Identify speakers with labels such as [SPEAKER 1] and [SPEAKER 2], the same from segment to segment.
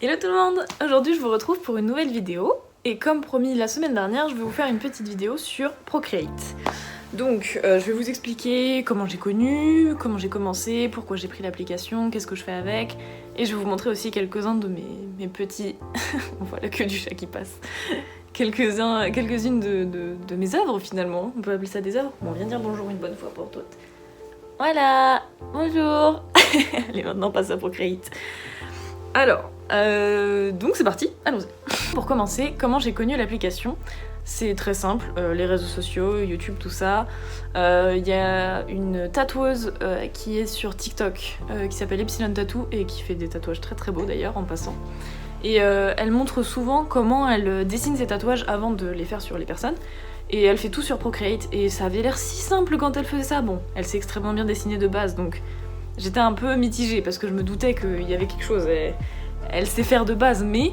[SPEAKER 1] Hello tout le monde! Aujourd'hui je vous retrouve pour une nouvelle vidéo et comme promis la semaine dernière je vais vous faire une petite vidéo sur Procreate. Donc je vais vous expliquer comment j'ai connu, comment j'ai commencé, pourquoi j'ai pris l'application, qu'est-ce que je fais avec et je vais vous montrer aussi quelques-uns de mes petits... On voit la queue du chat qui passe. Quelques-unes de mes œuvres finalement, on peut appeler ça des œuvres. Bon, on vient dire bonjour une bonne fois pour toutes. Voilà! Bonjour! Allez maintenant on passe à Procreate. Alors, donc c'est parti, allons-y. Pour commencer, comment j'ai connu l'application? C'est très simple, les réseaux sociaux, YouTube, tout ça. Il y a une tatoueuse qui est sur TikTok, qui s'appelle Epsilon Tattoo et qui fait des tatouages très très beaux d'ailleurs en passant. Et elle montre souvent comment elle dessine ses tatouages avant de les faire sur les personnes. Et elle fait tout sur Procreate et ça avait l'air si simple quand elle faisait ça. Bon, elle sait extrêmement bien dessiner de base donc j'étais un peu mitigée parce que je me doutais qu'il y avait quelque chose. Elle sait faire de base mais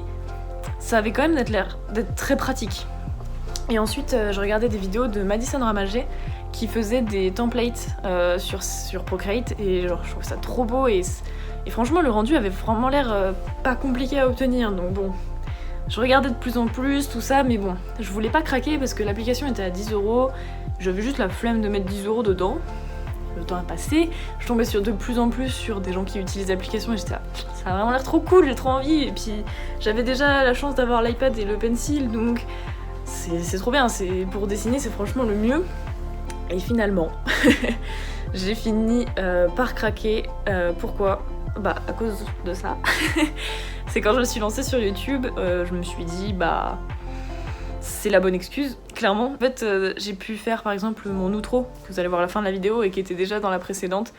[SPEAKER 1] ça avait quand même l'air d'être très pratique. Et ensuite je regardais des vidéos de Madison Ramagé qui faisait des templates sur Procreate et genre, je trouve ça trop beau et franchement le rendu avait vraiment l'air pas compliqué à obtenir donc bon. Je regardais de plus en plus tout ça mais bon, je voulais pas craquer parce que l'application était à 10€, j'avais juste la flemme de mettre 10€ dedans. Le temps a passé, je tombais de plus en plus sur des gens qui utilisent l'application et j'étais là, ça a vraiment l'air trop cool, j'ai trop envie et puis j'avais déjà la chance d'avoir l'iPad et le pencil donc c'est trop bien, pour dessiner c'est franchement le mieux. Et finalement, j'ai fini par craquer, pourquoi? Bah à cause de ça. C'est quand je me suis lancée sur YouTube, je me suis dit bah c'est la bonne excuse, clairement. En fait, j'ai pu faire par exemple mon outro, que vous allez voir à la fin de la vidéo et qui était déjà dans la précédente.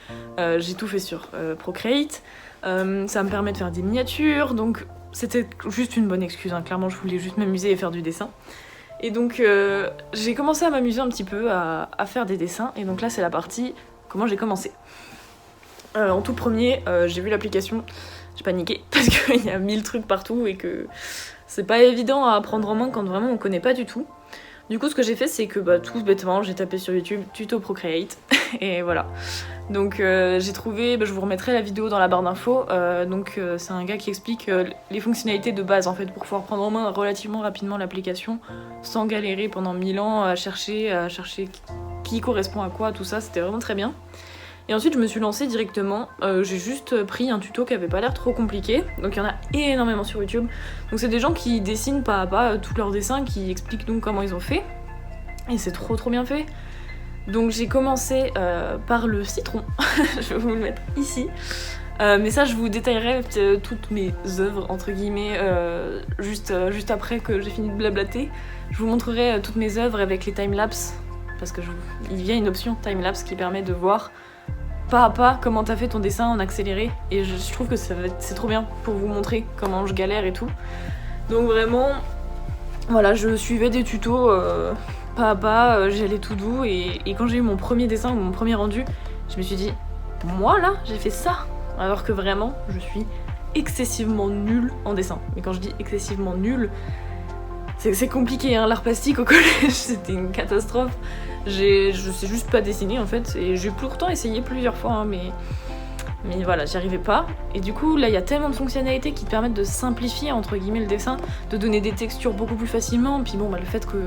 [SPEAKER 1] J'ai tout fait sur Procreate. Ça me permet de faire des miniatures, donc c'était juste une bonne excuse. Hein. Clairement, je voulais juste m'amuser et faire du dessin. Et donc, j'ai commencé à m'amuser un petit peu à faire des dessins. Et donc là, c'est la partie comment j'ai commencé. En tout premier, j'ai vu l'application. J'ai paniqué parce qu'il y a 1000 trucs partout et que c'est pas évident à prendre en main quand vraiment on connaît pas du tout. Du coup ce que j'ai fait c'est que tout bêtement j'ai tapé sur YouTube tuto Procreate et voilà. Donc j'ai trouvé, je vous remettrai la vidéo dans la barre d'infos, c'est un gars qui explique les fonctionnalités de base en fait pour pouvoir prendre en main relativement rapidement l'application sans galérer pendant 1000 ans à chercher qui correspond à quoi, tout ça, c'était vraiment très bien. Et ensuite je me suis lancée directement, j'ai juste pris un tuto qui avait pas l'air trop compliqué, donc il y en a énormément sur YouTube. Donc c'est des gens qui dessinent pas à pas tous leurs dessins, qui expliquent donc comment ils ont fait, et c'est trop bien fait. Donc j'ai commencé par le citron, je vais vous le mettre ici. Mais ça je vous détaillerai toutes mes œuvres entre guillemets juste après que j'ai fini de blablater. Je vous montrerai toutes mes œuvres avec les timelapses, parce que il y a une option timelapse qui permet de voir pas à pas comment t'as fait ton dessin en accéléré et je trouve que c'est trop bien pour vous montrer comment je galère et tout. Donc vraiment, voilà, je suivais des tutos pas à pas, j'y allais tout doux et quand j'ai eu mon premier dessin, mon premier rendu, je me suis dit, moi là, j'ai fait ça, alors que vraiment, je suis excessivement nulle en dessin. Mais quand je dis excessivement nulle, c'est compliqué, hein, l'art plastique au collège, c'était une catastrophe. Je sais juste pas dessiner en fait, et j'ai pourtant essayé plusieurs fois, hein, mais voilà, j'y arrivais pas. Et du coup, là, il y a tellement de fonctionnalités qui te permettent de simplifier, entre guillemets, le dessin, de donner des textures beaucoup plus facilement, puis bon, le fait que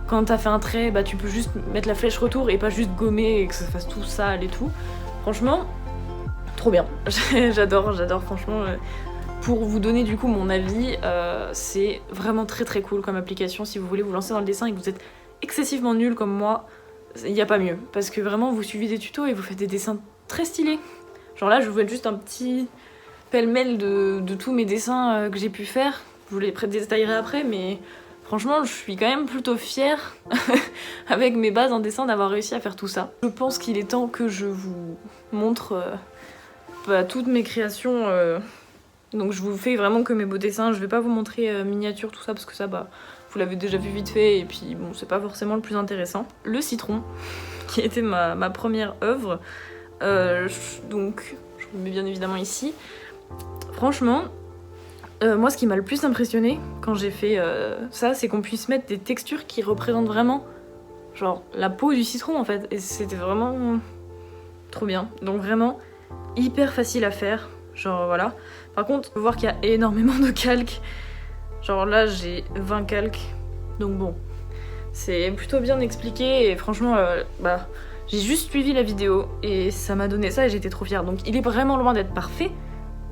[SPEAKER 1] quand t'as fait un trait, tu peux juste mettre la flèche retour et pas juste gommer et que ça fasse tout sale et tout. Franchement, trop bien. J'adore, franchement. Pour vous donner du coup mon avis, c'est vraiment très cool comme application si vous voulez vous lancer dans le dessin et que vous êtes excessivement nul comme moi, il n'y a pas mieux. Parce que vraiment vous suivez des tutos et vous faites des dessins très stylés. Genre là je vous mets juste un petit pêle-mêle de tous mes dessins que j'ai pu faire. Je vous les détaillerai après mais franchement je suis quand même plutôt fière avec mes bases en dessin d'avoir réussi à faire tout ça. Je pense qu'il est temps que je vous montre toutes mes créations. Donc je vous fais vraiment que mes beaux dessins, je vais pas vous montrer miniature tout ça parce que ça vous l'avez déjà vu vite fait et puis bon c'est pas forcément le plus intéressant. Le citron, qui était ma première œuvre, donc je vous le mets bien évidemment ici. Franchement, moi ce qui m'a le plus impressionné quand j'ai fait ça, c'est qu'on puisse mettre des textures qui représentent vraiment genre la peau du citron en fait, et c'était vraiment trop bien. Donc vraiment hyper facile à faire. genre voilà. Par contre, faut voir qu'il y a énormément de calques. Genre là j'ai 20 calques, donc bon, c'est plutôt bien expliqué et franchement, j'ai juste suivi la vidéo et ça m'a donné ça et j'étais trop fière. Donc il est vraiment loin d'être parfait,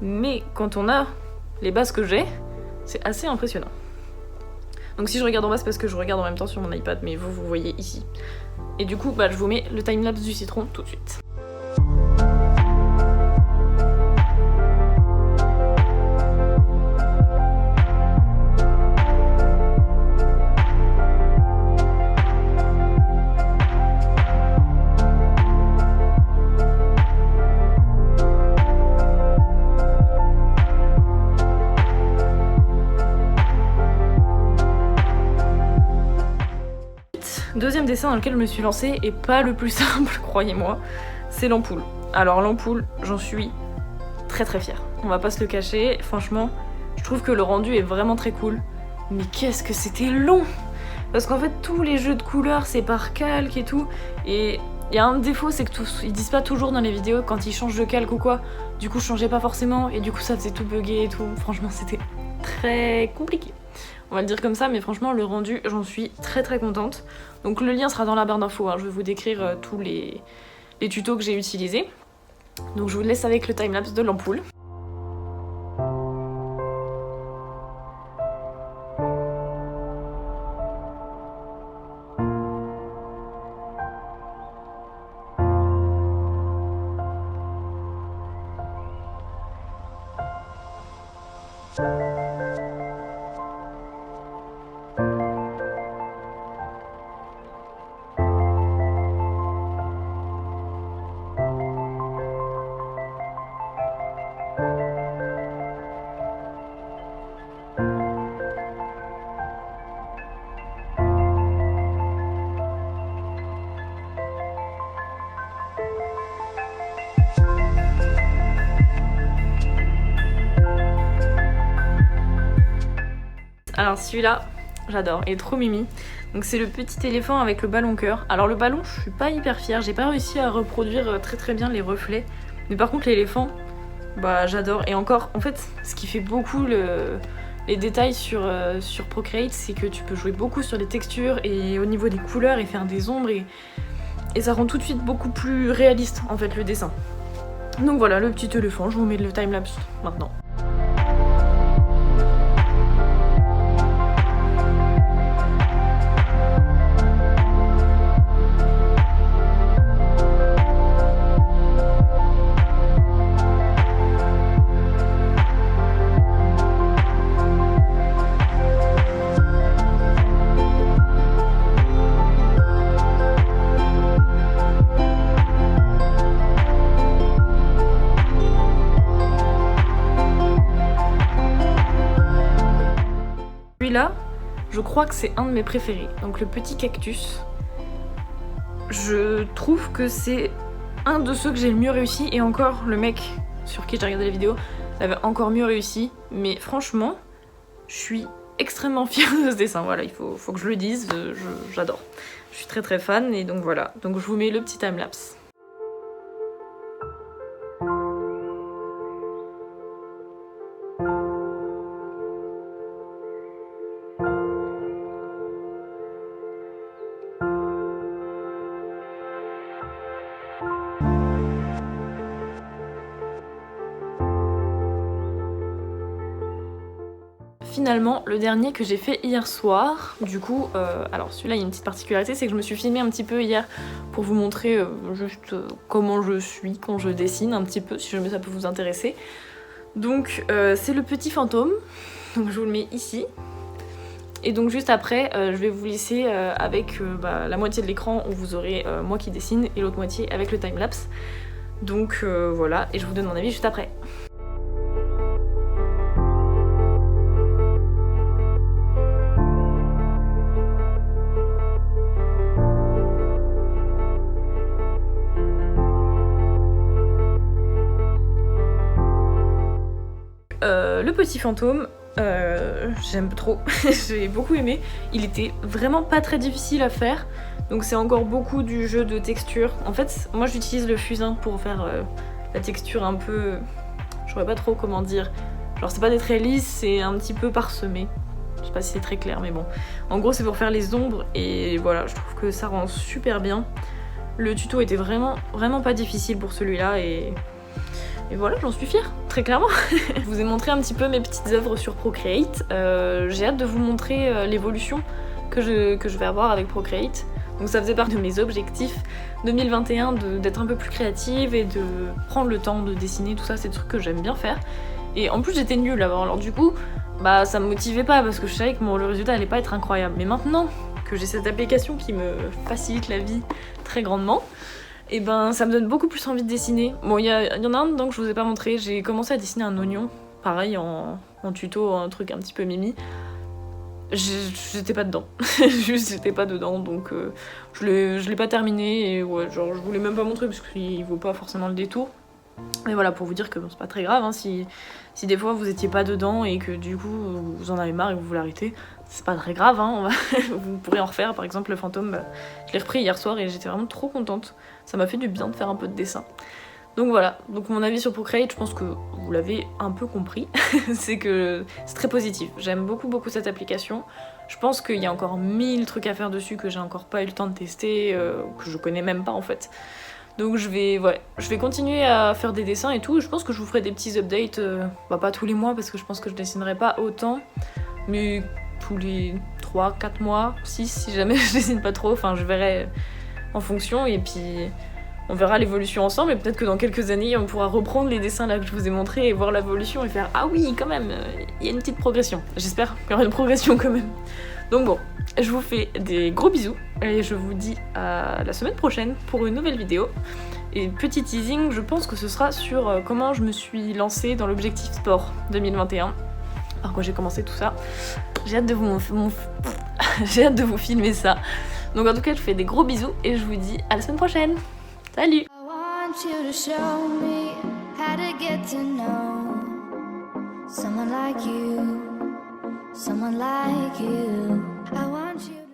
[SPEAKER 1] mais quand on a les bases que j'ai, c'est assez impressionnant. Donc si je regarde en bas, c'est parce que je regarde en même temps sur mon iPad, mais vous voyez ici. Et du coup, je vous mets le timelapse du citron tout de suite. Deuxième dessin dans lequel je me suis lancée, et pas le plus simple, croyez-moi, c'est l'ampoule. Alors l'ampoule, j'en suis très fière. On va pas se le cacher, franchement, je trouve que le rendu est vraiment très cool. Mais qu'est-ce que c'était long! Parce qu'en fait, tous les jeux de couleurs, c'est par calque et tout. Et il y a un défaut, c'est que ils disent pas toujours dans les vidéos quand ils changent de calque ou quoi. Du coup, je changeais pas forcément, et du coup, ça faisait tout bugger et tout. Franchement, c'était très compliqué. On va le dire comme ça, mais franchement le rendu, j'en suis très contente. Donc le lien sera dans la barre d'infos, hein. Je vais vous décrire tous les tutos que j'ai utilisés. Donc je vous laisse avec le timelapse de l'ampoule. Alors celui-là, j'adore, il est trop mimi. Donc c'est le petit éléphant avec le ballon cœur. Alors le ballon, je suis pas hyper fière, j'ai pas réussi à reproduire très bien les reflets. Mais par contre l'éléphant, j'adore. Et encore, en fait, ce qui fait beaucoup les détails sur Procreate, c'est que tu peux jouer beaucoup sur les textures et au niveau des couleurs et faire des ombres et ça rend tout de suite beaucoup plus réaliste en fait le dessin. Donc voilà, le petit éléphant, je vous mets le timelapse maintenant. Celui-là, je crois que c'est un de mes préférés. Donc le petit cactus, je trouve que c'est un de ceux que j'ai le mieux réussi. Et encore, le mec sur qui j'ai regardé la vidéo l'avait encore mieux réussi. Mais franchement, je suis extrêmement fière de ce dessin. Voilà, il faut que je le dise, j'adore. Je suis très fan et donc voilà. Donc je vous mets le petit timelapse. Finalement, le dernier que j'ai fait hier soir, du coup, alors celui-là il y a une petite particularité, c'est que je me suis filmée un petit peu hier pour vous montrer juste comment je suis quand je dessine un petit peu, si jamais ça peut vous intéresser. Donc c'est le petit fantôme, donc je vous le mets ici. Et donc juste après, je vais vous laisser avec la moitié de l'écran où vous aurez moi qui dessine et l'autre moitié avec le timelapse. Donc voilà, et je vous donne mon avis juste après. Le petit fantôme, j'aime trop, j'ai beaucoup aimé. Il était vraiment pas très difficile à faire, donc c'est encore beaucoup du jeu de texture. En fait, moi j'utilise le fusain pour faire la texture un peu saurais pas trop comment dire. Genre c'est pas des traits lisses, c'est un petit peu parsemé. Je sais pas si c'est très clair mais bon. En gros c'est pour faire les ombres et voilà, je trouve que ça rend super bien. Le tuto était vraiment pas difficile pour celui-là et voilà, j'en suis fière, très clairement. Je vous ai montré un petit peu mes petites œuvres sur Procreate. J'ai hâte de vous montrer l'évolution que je vais avoir avec Procreate. Donc ça faisait partie de mes objectifs 2021 d'être un peu plus créative et de prendre le temps de dessiner, tout ça, c'est des trucs que j'aime bien faire. Et en plus j'étais nulle avant, alors du coup, bah ça me motivait pas parce que je savais que le résultat allait pas être incroyable. Mais maintenant que j'ai cette application qui me facilite la vie très grandement, et ben ça me donne beaucoup plus envie de dessiner. Bon, il y en a un dedans que je vous ai pas montré, j'ai commencé à dessiner un oignon, pareil en tuto, un truc un petit peu mimi. J'étais pas dedans, juste j'étais pas dedans, donc je l'ai pas terminé et ouais, genre je voulais même pas montrer parce qu'il vaut pas forcément le détour. Mais voilà, pour vous dire que bon, c'est pas très grave, hein, si des fois vous étiez pas dedans et que du coup vous en avez marre et que vous voulez arrêter, c'est pas très grave, hein, vous pourrez en refaire. Par exemple le fantôme, bah, je l'ai repris hier soir et j'étais vraiment trop contente, ça m'a fait du bien de faire un peu de dessin. Donc voilà, donc mon avis sur Procreate, je pense que vous l'avez un peu compris, c'est que c'est très positif. J'aime beaucoup cette application. Je pense qu'il y a encore 1000 trucs à faire dessus que j'ai encore pas eu le temps de tester, que je connais même pas en fait. Donc je vais continuer à faire des dessins et tout. Je pense que je vous ferai des petits updates, bah pas tous les mois parce que je pense que je dessinerai pas autant, mais tous les 3-4 mois, 6 si jamais je dessine pas trop, enfin je verrai en fonction et puis on verra l'évolution ensemble et peut-être que dans quelques années on pourra reprendre les dessins là que je vous ai montrés et voir l'évolution et faire ah oui quand même, il y a une petite progression. J'espère qu'il y aura une progression quand même. Donc bon, je vous fais des gros bisous et je vous dis à la semaine prochaine pour une nouvelle vidéo. Et petit teasing, je pense que ce sera sur comment je me suis lancée dans l'objectif sport 2021. Par quoi j'ai commencé tout ça. J'ai hâte de j'ai hâte de vous filmer ça. Donc en tout cas, je vous fais des gros bisous et je vous dis à la semaine prochaine. Salut! I want you to show me how to get to know someone like you. I want you.